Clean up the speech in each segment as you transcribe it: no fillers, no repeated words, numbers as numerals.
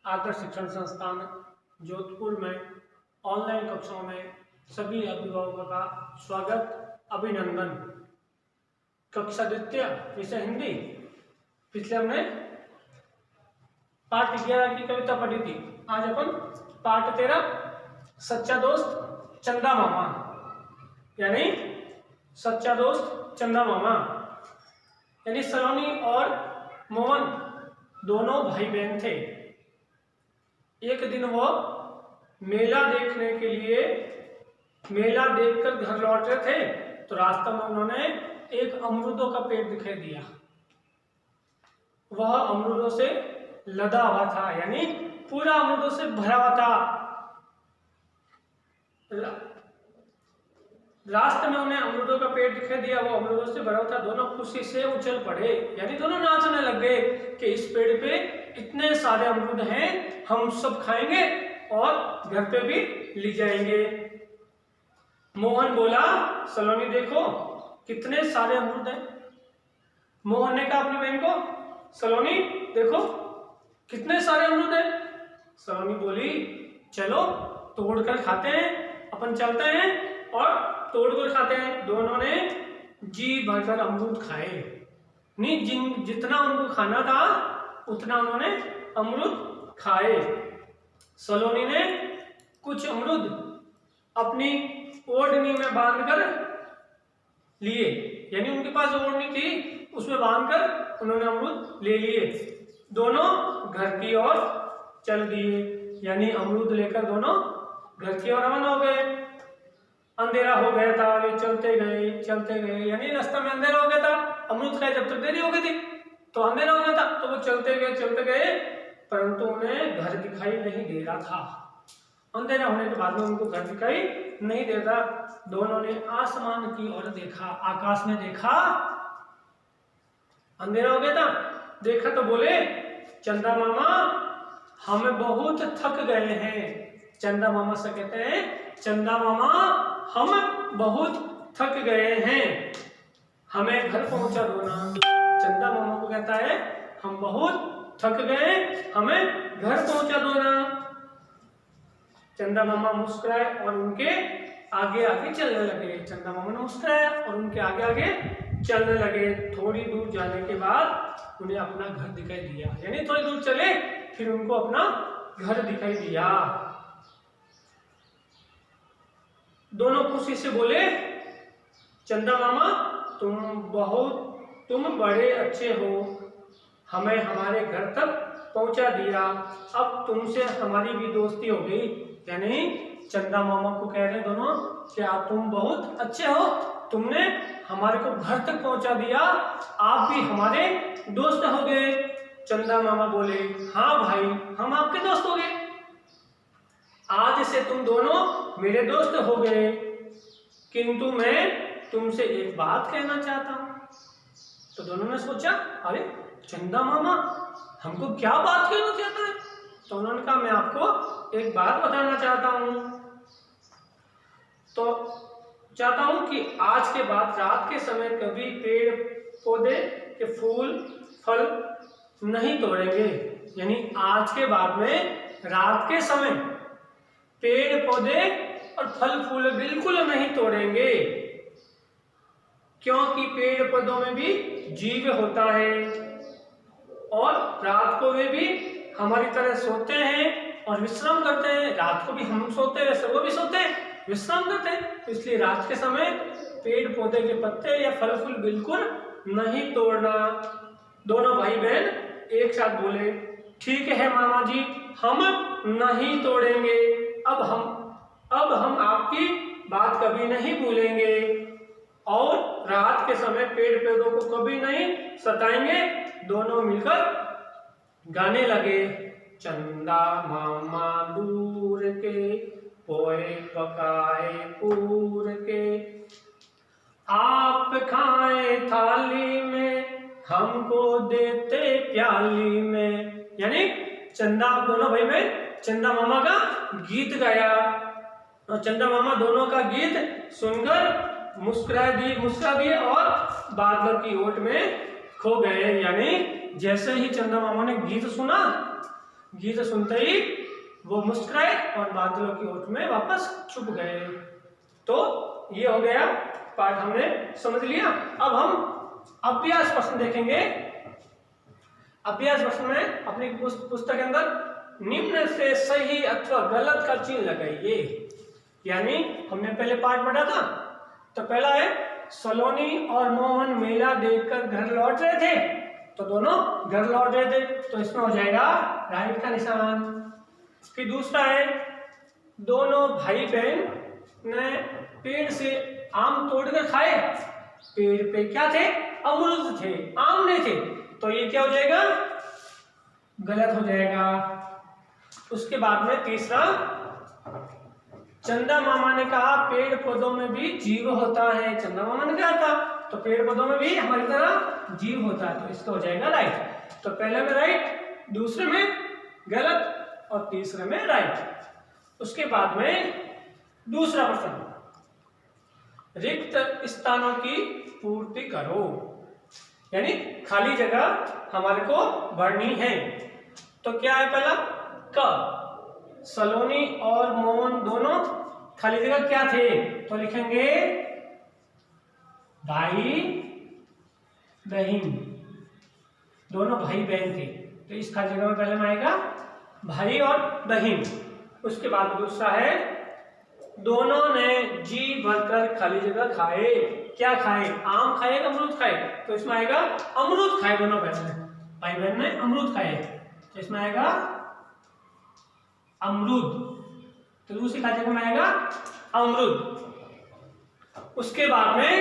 आदर्श शिक्षण संस्थान जोधपुर में ऑनलाइन कक्षाओं में सभी अभिभावकों का स्वागत अभिनंदन। कक्षा द्वितीय विषय हिंदी। पिछले हमने पाठ 11 की कविता पढ़ी थी। आज अपन पाठ 13 सच्चा दोस्त चंदा मामा, यानी सच्चा दोस्त चंदा मामा, यानी सलोनी और मोहन दोनों भाई बहन थे। एक दिन वो मेला देखने के लिए मेला देखकर घर लौट रहे थे तो रास्ते में उन्होंने एक अमरूदों का पेड़ दिखाई दिया। वह अमरूदों से लदा हुआ था, यानी पूरा अमरूदों से भरा हुआ था। रास्ते में उन्हें अमरूदों का पेड़ दिखाई दिया, वो अमरूदों से भरा हुआ था। दोनों खुशी से उछल पड़े, यानी दोनों नाचने लग गए कि इस पेड़ पे इतने सारे अमरूद हैं, हम सब खाएंगे और घर पे भी ले जाएंगे। मोहन बोला, सलोनी देखो कितने सारे अमरूद हैं। मोहन ने कहा अपनी बहन को, सलोनी देखो कितने सारे अमरूद हैं। सलोनी बोली, चलो तोड़कर खाते हैं, अपन चलते हैं और तोड़कर खाते हैं। दोनों ने जी भरकर अमरूद खाए। नहीं, जितना उनको खाना था उतना उन्होंने अमरूद खाए। सलोनी ने कुछ अमरूद अपनी ओढ़नी में बांधकर लिए, यानी उनके पास जो ओढ़नी थी उसमें बांधकर उन्होंने अमरूद ले लिए। दोनों घर की ओर चल दिए, यानी अमरूद लेकर दोनों घर की ओर रवाना हो गए। अंधेरा हो गया था, वे चलते गए, यानी रास्ते में अंधेरा हो गया था। अमरूद खाए जब तक देरी हो गई थी तो अंधेरा हो गया था, तो वो चलते गए, परंतु उन्हें घर दिखाई नहीं दे रहा था। अंधेरा होने के बाद में उनको घर दिखाई नहीं दे रहा। दोनों ने आसमान की ओर देखा, आकाश में देखा। अंधेरा हो गया था, देखा तो बोले, चंदा मामा हम बहुत थक गए हैं। चंदा मामा से कहते हैं, चंदा मामा हम बहुत थक गए हैं, हमें घर पहुंचा दो ना। चंदा मामा को कहता है, हम बहुत थक गए, हमें घर पहुंचा दो ना। चंदा मामा मुस्कुराए और उनके आगे आगे चलने लगे। चंदा मामा ने मुस्कुराया और उनके आगे आगे चलने लगे। थोड़ी दूर जाने के बाद उन्हें अपना घर दिखाई दिया, यानी थोड़ी दूर चले फिर उनको अपना घर दिखाई दिया। दोनों खुशी से बोले, चंदा मामा तुम बड़े अच्छे हो, हमें हमारे घर तक पहुंचा दिया, अब तुमसे हमारी भी दोस्ती हो गई। यानी चंदा मामा को कह रहे दोनों कि आप तुम बहुत अच्छे हो, तुमने हमारे को घर तक पहुंचा दिया, आप भी हमारे दोस्त हो गए। चंदा मामा बोले, हाँ भाई हम आपके दोस्त हो गए, आज से तुम दोनों मेरे दोस्त हो गए, किंतु मैं तुमसे एक बात कहना चाहता हूं। तो दोनों ने सोचा, अरे चंदा मामा हमको क्या बात कहना चाहता है। तो उन्होंने कहा, मैं आपको एक बात बताना चाहता हूं। तो चाहता हूं कि आज के बाद रात के समय कभी पेड़ पौधे के फूल फल नहीं तोड़ेंगे, यानी आज के बाद में रात के समय पेड़ पौधे और फल फूल बिल्कुल नहीं तोड़ेंगे, क्योंकि पेड़ पौधों में भी जीव होता है और रात को वे भी हमारी तरह सोते हैं और विश्राम करते हैं। रात को भी हम सोते हैं, सब वो भी सोते हैं, विश्राम करते हैं। तो इसलिए रात के समय पेड़ पौधे के पत्ते या फल फूल बिल्कुल नहीं तोड़ना। दोनों भाई बहन एक साथ बोले, ठीक है मामा जी, हम नहीं तोड़ेंगे। अब हम आपकी बात कभी नहीं भूलेंगे और रात के समय पेड़ पौधों को कभी नहीं सताएंगे। दोनों मिलकर गाने लगे, चंदा मामा दूर के पोए पकाए पूर के, आप खाए थाली में हमको देते प्याली में। यानी दोनों भाई में चंदा मामा का गीत गाया और चंदा मामा दोनों का गीत सुनकर मुस्कुरा दिए और बादलों की ओट में खो गए। यानी जैसे ही चंदा मामा ने गीत सुना गीत सुनते ही वो मुस्कुराए और बादलों की ओट में वापस छुप गए। तो ये हो गया पाठ, हमने समझ लिया। अब हम अभ्यास प्रश्न देखेंगे। अभ्यास प्रश्न में अपनी पुस्तक के अंदर निम्न से सही अथवा गलत का चिन्ह लगाइए। यानी हमने पहले पाठ पढ़ा था, तो पहला है सलोनी और मोहन मेला देखकर घर लौट रहे थे, तो दोनों घर लौट रहे थे, तो इसमें हो जाएगा राइट का निशान। फिर दूसरा है दोनों भाई बहन ने पेड़ से आम तोड़कर खाए, पेड़ पे क्या थे, अमरूद थे, आम नहीं थे, तो ये क्या हो जाएगा, गलत हो जाएगा। उसके बाद में तीसरा, चंदा मामा ने कहा पेड़ पौधों में भी जीव होता है। चंदा मामा ने कहा था, तो पेड़ पौधों में भी हमारी तरह जीव होता है, तो इसका हो जाएगा राइट। तो पहले में राइट, दूसरे में गलत और तीसरे में राइट। उसके बाद में दूसरा प्रश्न, रिक्त स्थानों की पूर्ति करो, यानी खाली जगह हमारे को भरनी है। तो क्या है पहला, क, सलोनी और मोहन दोनों खाली जगह क्या थे, तो लिखेंगे भाई बहन, दोनों भाई बहन थे, तो इस खाली जगह में पहले में आएगा भाई और बहन। उसके बाद दूसरा है दोनों ने जी भरकर खाली जगह खाए, क्या खाए, आम खाए, अमरूद खाए, तो इसमें आएगा अमरूद खाए, दोनों भाई बहन ने अमरूद खाए, तो इसमें आएगा अमरूद, तो दूसरी खाली जगह में आएगा अमरूद। उसके बाद में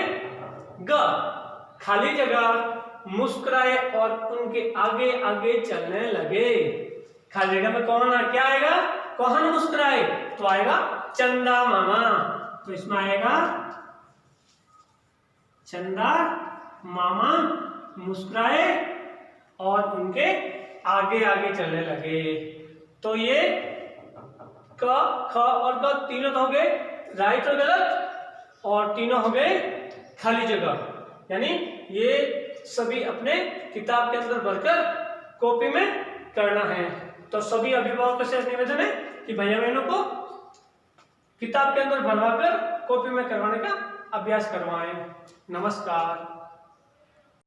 ग, खाली जगह मुस्कुराए और उनके आगे आगे चलने लगे। खाली जगह में कौन है, क्या आएगा, कौन मुस्कुराए, तो आएगा चंदा मामा, तो इसमें आएगा चंदा मामा मुस्कुराए और उनके आगे आगे चलने लगे। तो ये क, ख और ग तीनों तो हो गए राइट और गलत, और तीनों हो गए खाली जगह, यानी ये सभी अपने किताब के अंदर भरकर कॉपी में करना है। तो सभी अभिभावकों से निवेदन है कि भैया बहनों को किताब के अंदर भरवाकर कॉपी में करवाने का अभ्यास करवाएं। नमस्कार।